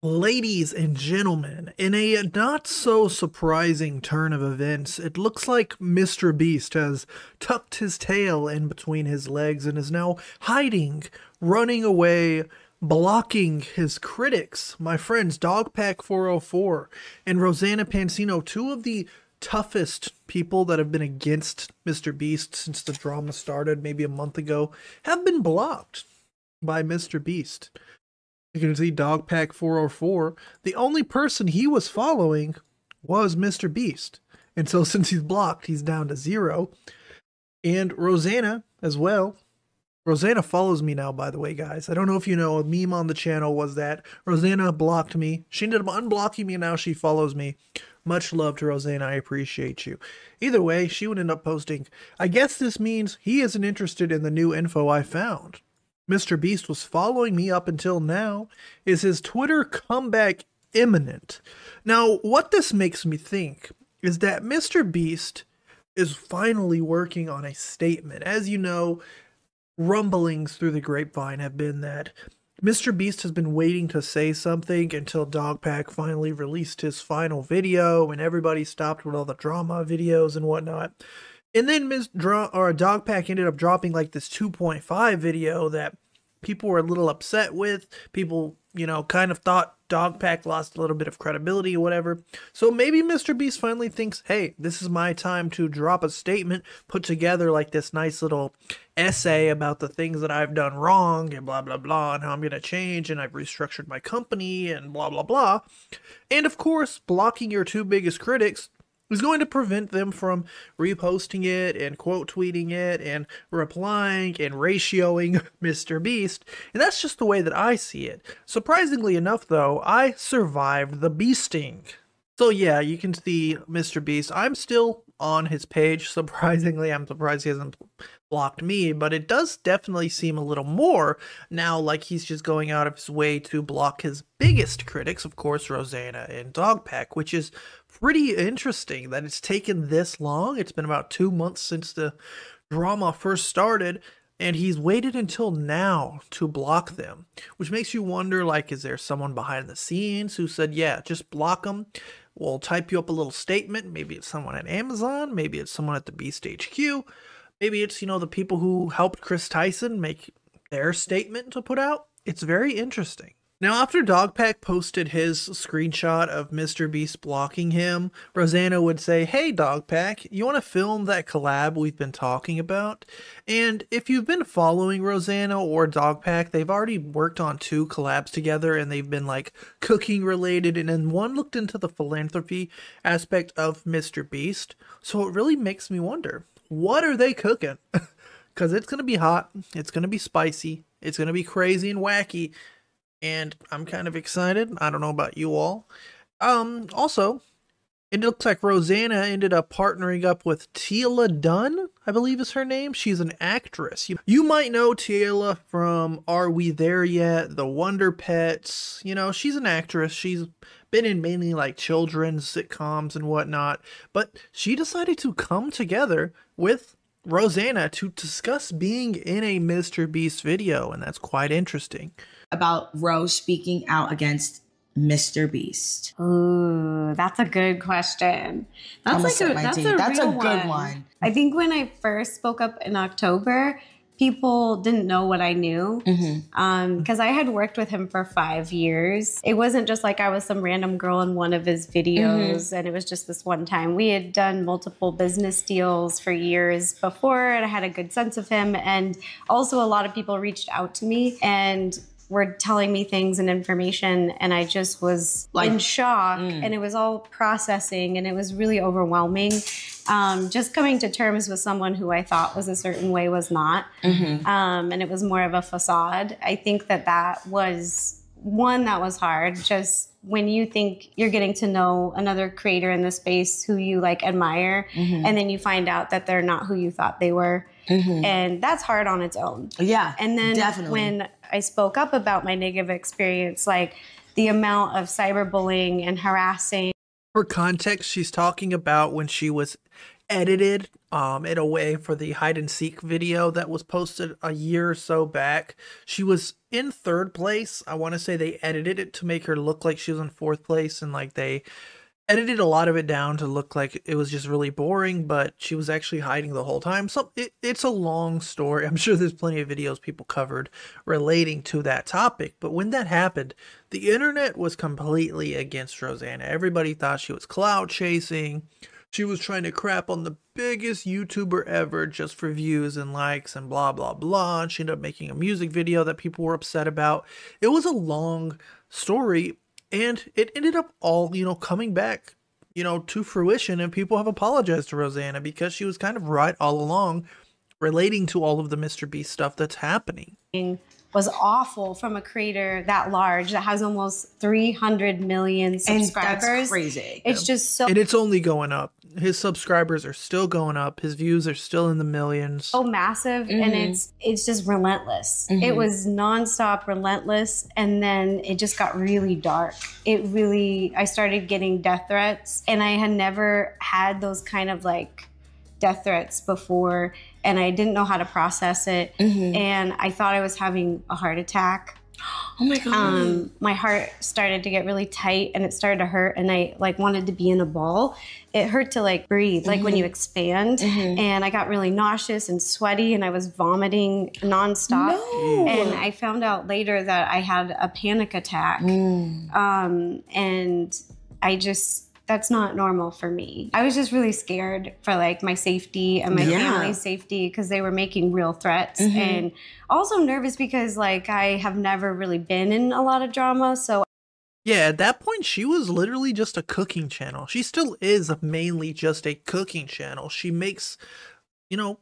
Ladies and gentlemen, in a not so surprising turn of events, it looks like MrBeast has tucked his tail in between his legs and is now hiding, running away, blocking his critics, my friends DogPack404 and Rosanna Pansino, two of the toughest people that have been against MrBeast since the drama started maybe a month ago, have been blocked by MrBeast. You can see DogPack404. The only person he was following was MrBeast. And so since he's blocked, he's down to 0. And Rosanna as well. Rosanna follows me now, by the way, guys. I don't know if you know, a meme on the channel was that Rosanna blocked me. She ended up unblocking me and now she follows me. Much love to Rosanna. I appreciate you. Either way, she would end up posting, I guess this means he isn't interested in the new info I found. MrBeast was following me up until now. Is his Twitter comeback imminent? Now, what this makes me think is that MrBeast is finally working on a statement. As you know, rumblings through the grapevine have been that MrBeast has been waiting to say something until DogPack finally released his final video and everybody stopped with all the drama videos and whatnot. And then DogPack ended up dropping like this 2.5 video that people were a little upset with. People, kind of thought DogPack lost a little bit of credibility or whatever. So maybe MrBeast finally thinks, hey, this is my time to drop a statement, put together like this nice little essay about the things that I've done wrong and blah, blah, blah, and how I'm going to change and I've restructured my company and blah, blah, blah. And of course, blocking your two biggest critics is going to prevent them from reposting it and quote tweeting it and replying and ratioing MrBeast. And that's just the way that I see it. Surprisingly enough, though, I survived the beasting. So yeah, you can see MrBeast. I'm still on his page. Surprisingly, I'm surprised he hasn't blocked me, but it does definitely seem a little more now like he's just going out of his way to block his biggest critics, of course, Rosanna and DogPack, which is pretty interesting that it's taken this long. It's been about 2 months since the drama first started, and he's waited until now to block them, which makes you wonder, like, is there someone behind the scenes who said, yeah, just block them? We'll type you up a little statement. Maybe it's someone at Amazon. Maybe it's someone at the Beast HQ. Maybe it's, the people who helped Tyson make their statement to put out. It's very interesting. Now, after DogPack posted his screenshot of MrBeast blocking him, Rosanna would say, hey, DogPack, you want to film that collab we've been talking about? And if you've been following Rosanna or DogPack, they've already worked on 2 collabs together, and they've been, like, cooking related, and then one looked into the philanthropy aspect of MrBeast. So it really makes me wonder, what are they cooking? Because it's going to be hot, it's going to be spicy, it's going to be crazy and wacky, and I'm kind of excited. I don't know about you all. Also, it looks like Rosanna ended up partnering up with Teala Dunn, I believe is her name. She's an actress. You might know Teala from Are We There Yet? The Wonder Pets. She's an actress. She's been in mainly like children's sitcoms and whatnot. But she decided to come together with Rosanna to discuss being in a MrBeast video, and that's quite interesting. About Rose speaking out against MrBeast? Ooh, that's a good question. That's a good one. I think when I first spoke up in October, people didn't know what I knew because I had worked with him for 5 years. It wasn't just like I was some random girl in one of his videos and it was just this one time. We had done multiple business deals for years before, and I had a good sense of him. And also a lot of people reached out to me and were telling me things and information, and I just was in shock, and it was all processing, and it was really overwhelming. Just coming to terms with someone who I thought was a certain way was not, and it was more of a facade. I think that was one that was hard. Just when you think you're getting to know another creator in the space who you admire, and then you find out that they're not who you thought they were. And that's hard on its own. Yeah, and then definitely. When I spoke up about my negative experience, the amount of cyberbullying and harassing. For context, she's talking about when she was edited in a way for the hide and seek video that was posted a year or so back. She was in 3rd place. I want to say they edited it to make her look like she was in 4th place, and like they edited a lot of it down to look like it was just really boring, but she was actually hiding the whole time. So it's a long story. I'm sure there's plenty of videos people covered relating to that topic, but when that happened, the internet was completely against Rosanna. Everybody thought she was clout chasing. She was trying to crap on the biggest YouTuber ever just for views and likes and blah, blah, blah. And she ended up making a music video that people were upset about. It was a long story, and it ended up all, coming back, to fruition. And people have apologized to Rosanna because she was kind of right all along relating to all of the MrBeast stuff that's happening. Was awful from a creator that large that has almost 300 million subscribers. And that's crazy. It's just so... And it's only going up. His subscribers are still going up. His views are still in the millions. So massive, and it's just relentless. It was nonstop relentless, and then it just got really dark. I started getting death threats, and I had never had those kind of like death threats before, and I didn't know how to process it, and I thought I was having a heart attack. Oh my God. My heart started to get really tight, and it started to hurt, and I like wanted to be in a ball. It hurt to like breathe, like when you expand, and I got really nauseous and sweaty, and I was vomiting nonstop. No. And I found out later that I had a panic attack, and that's not normal for me. I was just really scared for like my safety and my family's safety because they were making real threats, and also nervous because like I have never really been in a lot of drama. So yeah, at that point, she was literally just a cooking channel. She still is mainly just a cooking channel. She makes,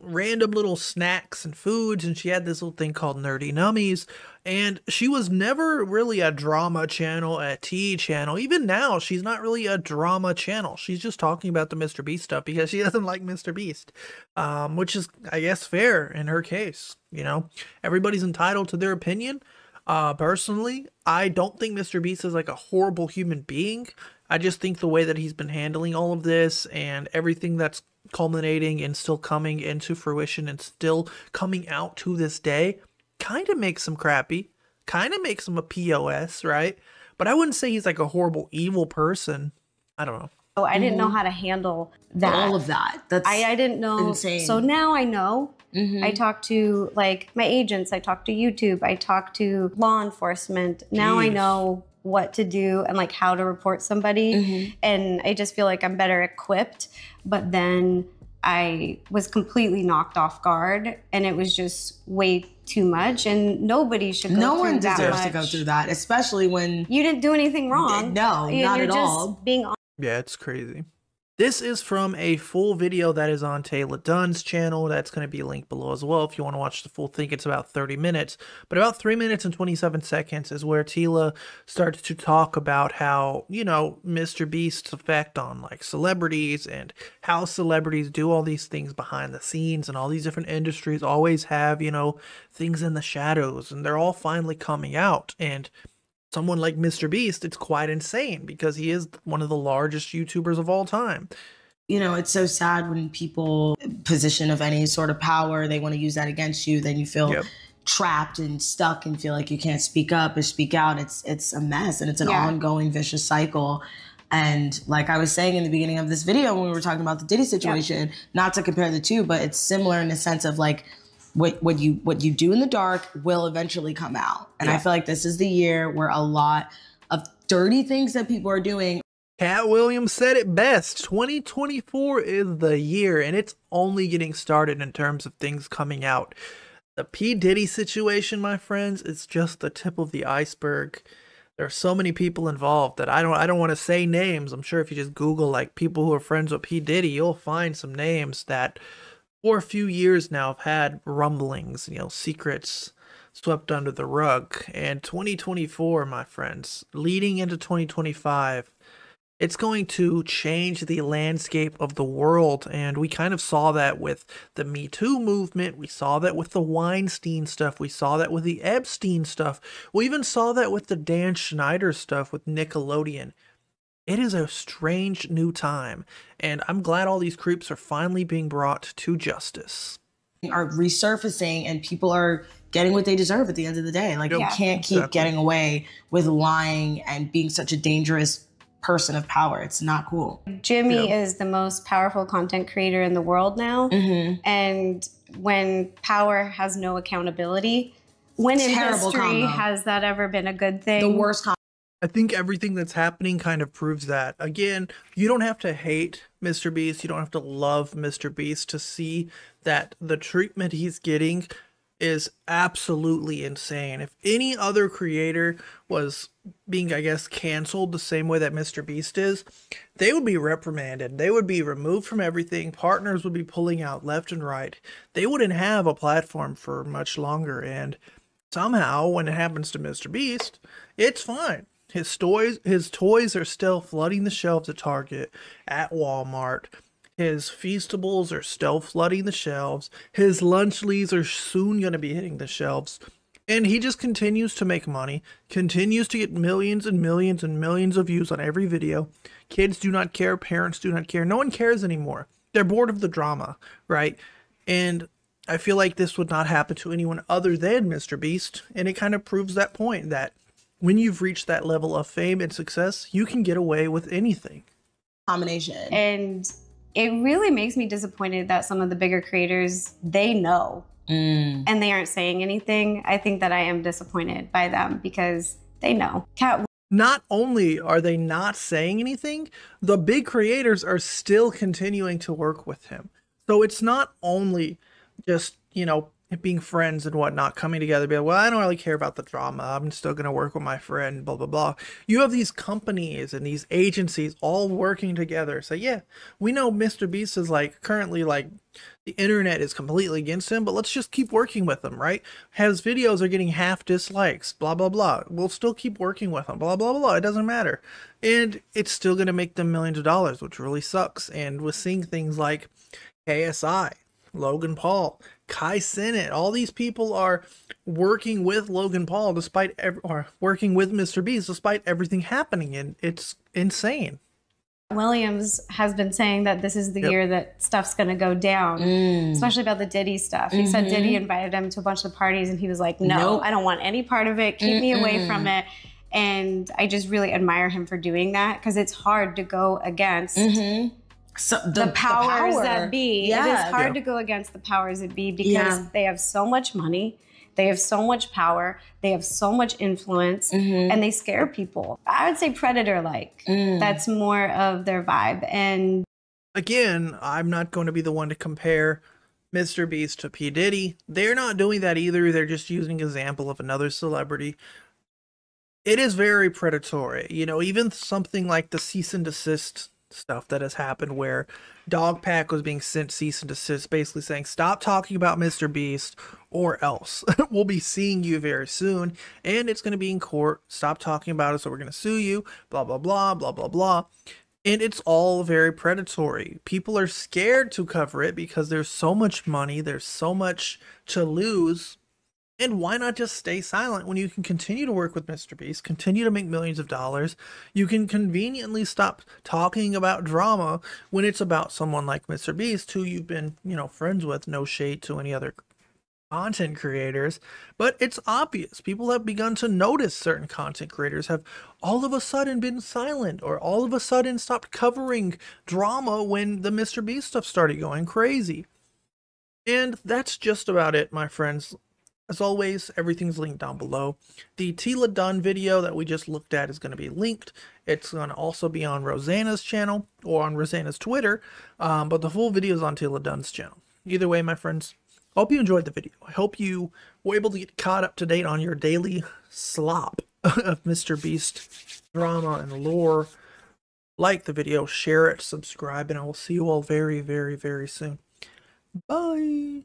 random little snacks and foods, and she had this little thing called Nerdy Nummies, and she was never really a drama channel, a tea channel. Even now, she's not really a drama channel. She's just talking about the MrBeast stuff because she doesn't like MrBeast, which is, I guess, fair in her case. Everybody's entitled to their opinion. Personally, I don't think MrBeast is like a horrible human being. I just think the way that he's been handling all of this and everything that's culminating and still coming into fruition and still coming out to this day kind of makes him crappy, kind of makes him a POS, right? But I wouldn't say he's like a horrible, evil person. I don't know. So I didn't know how to handle that. All of that. That's I didn't know. Insane. So now I know. I talk to like my agents. I talk to YouTube. I talk to law enforcement. Now I know what to do and like how to report somebody. And I just feel like I'm better equipped. But then I was completely knocked off guard, and it was just way too much, and nobody should go through that. No one deserves to go through that, especially when you didn't do anything wrong. No, not at all. Being honest. Yeah, it's crazy. This is from a full video that is on Teala Dunn's channel. That's going to be linked below as well if you want to watch the full thing. It's about 30 minutes, but about 3 minutes and 27 seconds is where Teala starts to talk about how, MrBeast's effect on like celebrities and how celebrities do all these things behind the scenes, and all these different industries always have, things in the shadows, and they're all finally coming out. And someone like MrBeast, it's quite insane because he is one of the largest YouTubers of all time. It's so sad when people position of any sort of power, they want to use that against you. Then you feel trapped and stuck and feel like you can't speak up or speak out. It's a mess, and it's an ongoing vicious cycle. And like I was saying in the beginning of this video when we were talking about the Diddy situation, not to compare the two, but it's similar in the sense of like, what you do in the dark will eventually come out. And I feel like this is the year where a lot of dirty things that people are doing. Cat Williams said it best. 2024 is the year, and it's only getting started in terms of things coming out. The P. Diddy situation, my friends, is just the tip of the iceberg. There are so many people involved that I don't want to say names. I'm sure if you just Google like people who are friends with P. Diddy, you'll find some names that for a few years now have had rumblings, secrets swept under the rug. And 2024, my friends, leading into 2025, it's going to change the landscape of the world. And we kind of saw that with the Me Too movement. We saw that with the Weinstein stuff. We saw that with the Epstein stuff. We even saw that with the Dan Schneider stuff with Nickelodeon. It is a strange new time, and I'm glad all these creeps are finally being brought to justice. Are resurfacing, and people are getting what they deserve at the end of the day. Like, you can't keep getting away with lying and being such a dangerous person of power. It's not cool. Jimmy is the most powerful content creator in the world now. And when power has no accountability, when in history has that ever been a good thing? The worst I think everything that's happening kind of proves that. Again, you don't have to hate MrBeast. You don't have to love MrBeast to see that the treatment he's getting is absolutely insane. If any other creator was being, I guess, canceled the same way that MrBeast is, they would be reprimanded. They would be removed from everything. Partners would be pulling out left and right. They wouldn't have a platform for much longer. And somehow, when it happens to MrBeast, it's fine. His toys are still flooding the shelves at Target, at Walmart. His Feastables are still flooding the shelves. His Lunchlies are soon going to be hitting the shelves. And he just continues to make money, continues to get millions and millions and millions of views on every video. Kids do not care. Parents do not care. No one cares anymore. They're bored of the drama, right? And I feel like this would not happen to anyone other than MrBeast. And it kind of proves that point that when you've reached that level of fame and success, you can get away with anything. Combination. And it really makes me disappointed that some of the bigger creators, they know and they aren't saying anything. I think that I am disappointed by them because they know. Not only are they not saying anything, the big creators are still continuing to work with him. So it's not only just, you know, being friends and whatnot, coming together, be like, well, I don't really care about the drama. I'm still going to work with my friend, blah, blah, blah. You have these companies and these agencies all working together. So yeah, we know MrBeast is like currently like the internet is completely against him, but let's just keep working with him, right? His videos are getting half dislikes, blah, blah, blah. We'll still keep working with him, blah, blah, blah. It doesn't matter. And it's still going to make them millions of dollars, which really sucks. And we're seeing things like KSI, Logan Paul, Kai Cenat, all these people are working with Logan Paul or working with MrBeast despite everything happening, and it's insane. Williams has been saying that this is the year that stuff's going to go down, especially about the Diddy stuff. He said Diddy invited him to a bunch of parties, and he was like, no, I don't want any part of it. Keep me away from it. And I just really admire him for doing that because it's hard to go against So the powers that be. It is hard to go against the powers that be because they have so much money, they have so much power, they have so much influence, and they scare people. I would say predator-like. That's more of their vibe. And again, I'm not going to be the one to compare MrBeast to P. Diddy. They're not doing that either. They're just using an example of another celebrity. It is very predatory. You know, even something like the cease and desist stuff that has happened where DogPack was being sent cease and desist, basically saying, stop talking about MrBeast or else we'll be seeing you very soon and it's going to be in court. Stop talking about it, so we're going to sue you, blah, blah, blah, blah, blah, blah. And it's all very predatory. People are scared to cover it because there's so much money, there's so much to lose. And why not just stay silent when you can continue to work with MrBeast, continue to make millions of dollars? You can conveniently stop talking about drama when it's about someone like MrBeast, who you've been, you know, friends with. No shade to any other content creators, but it's obvious. People have begun to notice certain content creators have all of a sudden been silent or all of a sudden stopped covering drama when the MrBeast stuff started going crazy. And that's just about it, my friends. As always, everything's linked down below. The Teala Dunn video that we just looked at is going to be linked. It's going to also be on Rosanna's channel or on Rosanna's Twitter, but the full video is on Teala Dunn's channel. Either way, my friends, I hope you enjoyed the video. I hope you were able to get caught up to date on your daily slop of MrBeast drama and lore. Like the video, share it, subscribe, and I will see you all very, very, very soon. Bye!